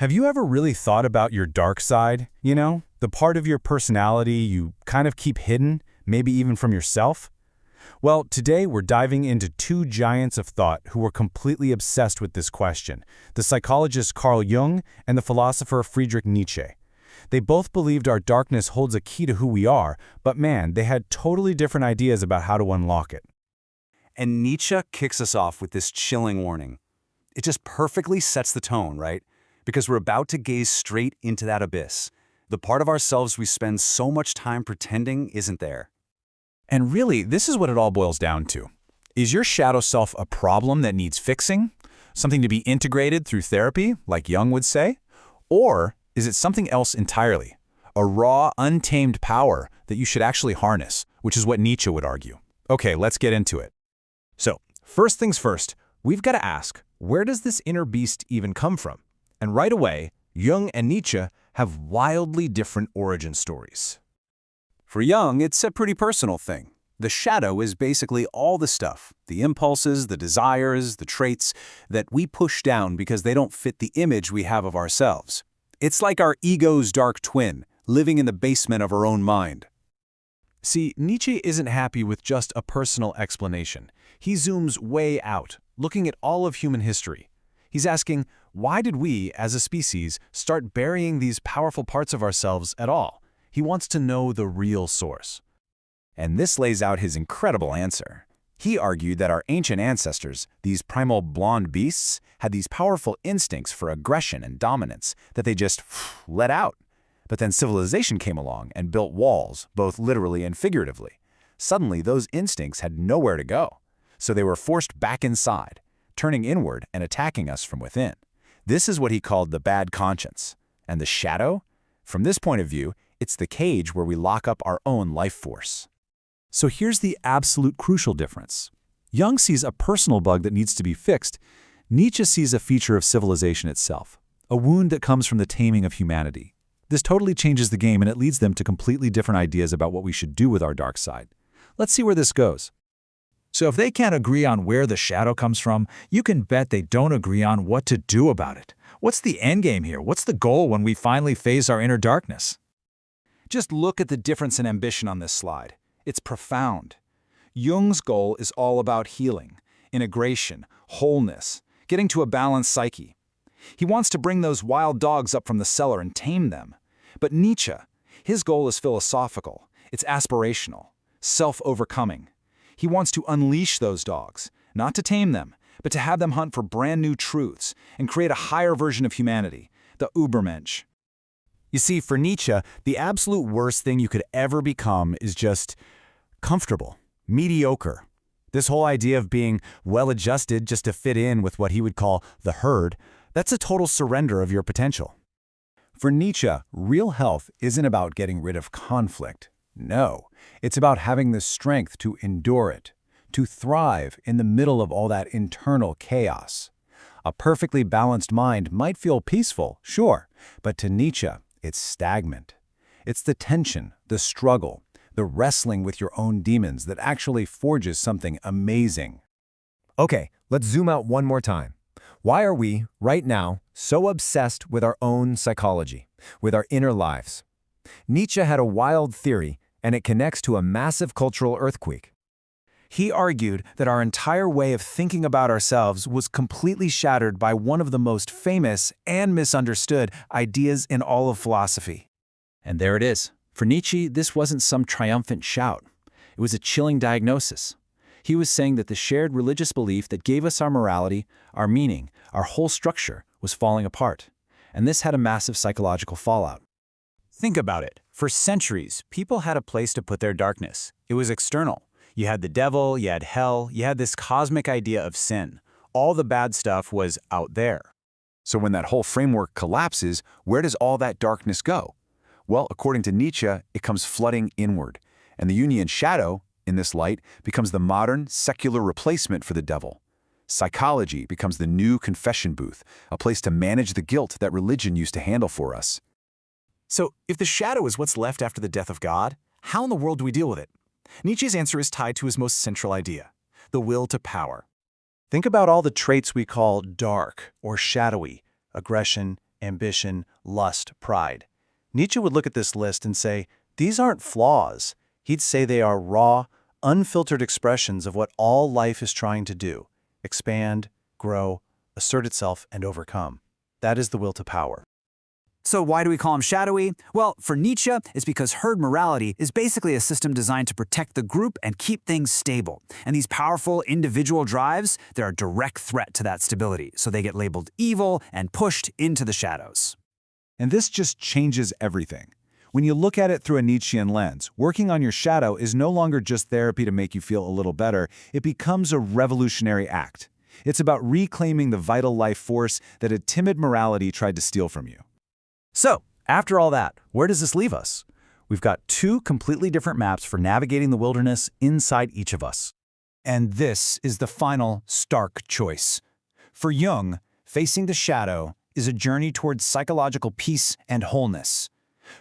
Have you ever really thought about your dark side? The part of your personality you kind of keep hidden, maybe even from yourself? Well, today we're diving into two giants of thought who were completely obsessed with this question, the psychologist Carl Jung and the philosopher Friedrich Nietzsche. They both believed our darkness holds a key to who we are, but man, they had totally different ideas about how to unlock it. And Nietzsche kicks us off with this chilling warning. It just perfectly sets the tone, right? Because we're about to gaze straight into that abyss. The part of ourselves we spend so much time pretending isn't there. And really, this is what it all boils down to. Is your shadow self a problem that needs fixing? Something to be integrated through therapy, like Jung would say? Or is it something else entirely? A raw, untamed power that you should actually harness, which is what Nietzsche would argue. Okay, let's get into it. So, first things first, we've got to ask, where does this inner beast even come from? And right away, Jung and Nietzsche have wildly different origin stories. For Jung, it's a pretty personal thing. The shadow is basically all the stuff, the impulses, the desires, the traits that we push down because they don't fit the image we have of ourselves. It's like our ego's dark twin, living in the basement of our own mind. See, Nietzsche isn't happy with just a personal explanation. He zooms way out, looking at all of human history. He's asking, why did we, as a species, start burying these powerful parts of ourselves at all? He wants to know the real source. And this lays out his incredible answer. He argued that our ancient ancestors, these primal blonde beasts, had these powerful instincts for aggression and dominance that they just let out. But then civilization came along and built walls, both literally and figuratively. Suddenly, those instincts had nowhere to go. So they were forced back inside, turning inward and attacking us from within. This is what he called the bad conscience. And the shadow? From this point of view, it's the cage where we lock up our own life force. So here's the absolute crucial difference. Jung sees a personal bug that needs to be fixed. Nietzsche sees a feature of civilization itself, a wound that comes from the taming of humanity. This totally changes the game, and it leads them to completely different ideas about what we should do with our dark side. Let's see where this goes. So if they can't agree on where the shadow comes from, you can bet they don't agree on what to do about it. What's the end game here? What's the goal when we finally face our inner darkness? Just look at the difference in ambition on this slide. It's profound. Jung's goal is all about healing, integration, wholeness, getting to a balanced psyche. He wants to bring those wild dogs up from the cellar and tame them. But Nietzsche, his goal is philosophical. It's aspirational, self-overcoming. He wants to unleash those dogs, not to tame them, but to have them hunt for brand new truths and create a higher version of humanity, the Übermensch. You see, for Nietzsche, the absolute worst thing you could ever become is just comfortable, mediocre. This whole idea of being well-adjusted just to fit in with what he would call the herd, that's a total surrender of your potential. For Nietzsche, real health isn't about getting rid of conflict. No, it's about having the strength to endure it, to thrive in the middle of all that internal chaos. A perfectly balanced mind might feel peaceful, sure, but to Nietzsche, it's stagnant. It's the tension, the struggle, the wrestling with your own demons that actually forges something amazing. Okay, let's zoom out one more time. Why are we, right now, so obsessed with our own psychology, with our inner lives? Nietzsche had a wild theory, and it connects to a massive cultural earthquake. He argued that our entire way of thinking about ourselves was completely shattered by one of the most famous and misunderstood ideas in all of philosophy. And there it is. For Nietzsche, this wasn't some triumphant shout. It was a chilling diagnosis. He was saying that the shared religious belief that gave us our morality, our meaning, our whole structure was falling apart. And this had a massive psychological fallout. Think about it. For centuries, people had a place to put their darkness. It was external. You had the devil, you had hell, you had this cosmic idea of sin. All the bad stuff was out there. So when that whole framework collapses, where does all that darkness go? Well, according to Nietzsche, it comes flooding inward. And the Jungian shadow, in this light, becomes the modern, secular replacement for the devil. Psychology becomes the new confession booth, a place to manage the guilt that religion used to handle for us. So, if the shadow is what's left after the death of God, how in the world do we deal with it? Nietzsche's answer is tied to his most central idea, the will to power. Think about all the traits we call dark or shadowy: aggression, ambition, lust, pride. Nietzsche would look at this list and say, these aren't flaws. He'd say they are raw, unfiltered expressions of what all life is trying to do: expand, grow, assert itself, and overcome. That is the will to power. So why do we call him shadowy? Well, for Nietzsche, it's because herd morality is basically a system designed to protect the group and keep things stable. And these powerful individual drives, they're a direct threat to that stability, so they get labeled evil and pushed into the shadows. And this just changes everything. When you look at it through a Nietzschean lens, working on your shadow is no longer just therapy to make you feel a little better. It becomes a revolutionary act. It's about reclaiming the vital life force that a timid morality tried to steal from you. So, after all that, where does this leave us? We've got two completely different maps for navigating the wilderness inside each of us. And this is the final, stark choice. For Jung, facing the shadow is a journey towards psychological peace and wholeness.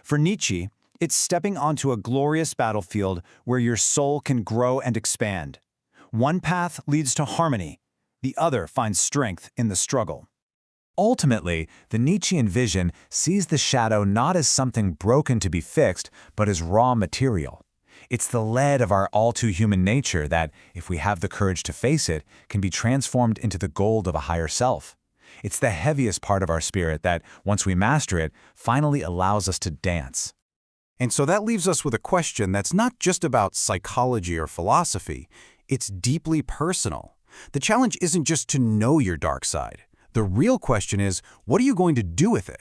For Nietzsche, it's stepping onto a glorious battlefield where your soul can grow and expand. One path leads to harmony, the other finds strength in the struggle. Ultimately, the Nietzschean vision sees the shadow not as something broken to be fixed, but as raw material. It's the lead of our all-too-human nature that, if we have the courage to face it, can be transformed into the gold of a higher self. It's the heaviest part of our spirit that, once we master it, finally allows us to dance. And so that leaves us with a question that's not just about psychology or philosophy. It's deeply personal. The challenge isn't just to know your dark side. The real question is, what are you going to do with it?